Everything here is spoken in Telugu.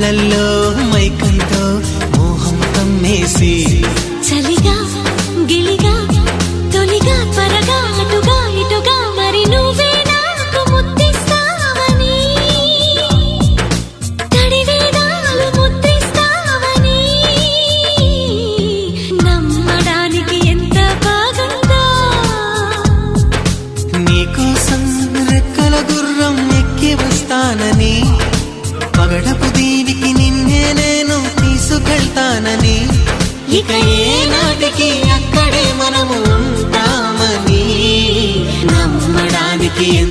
కళ్ళల్లో మైకంతో మోహం కమ్మేసి చలిగా గిలిగా తొలిగా త్వరగా అటుగా ఇటుగా మరి నువ్వే నాకు ముద్దిస్తావని తడివేదాలు ముద్దిస్తావని నమ్మడానికి ఎంత బాగుందో నీకోసం రెక్కల గుర్రం ఎక్కి వస్తానని పగడపు దీనికి నిన్నే నేను తీసుకెళ్తానని ఇక ఏ నాటికి అక్కడే మనము ఉంటామని నమ్మడానికి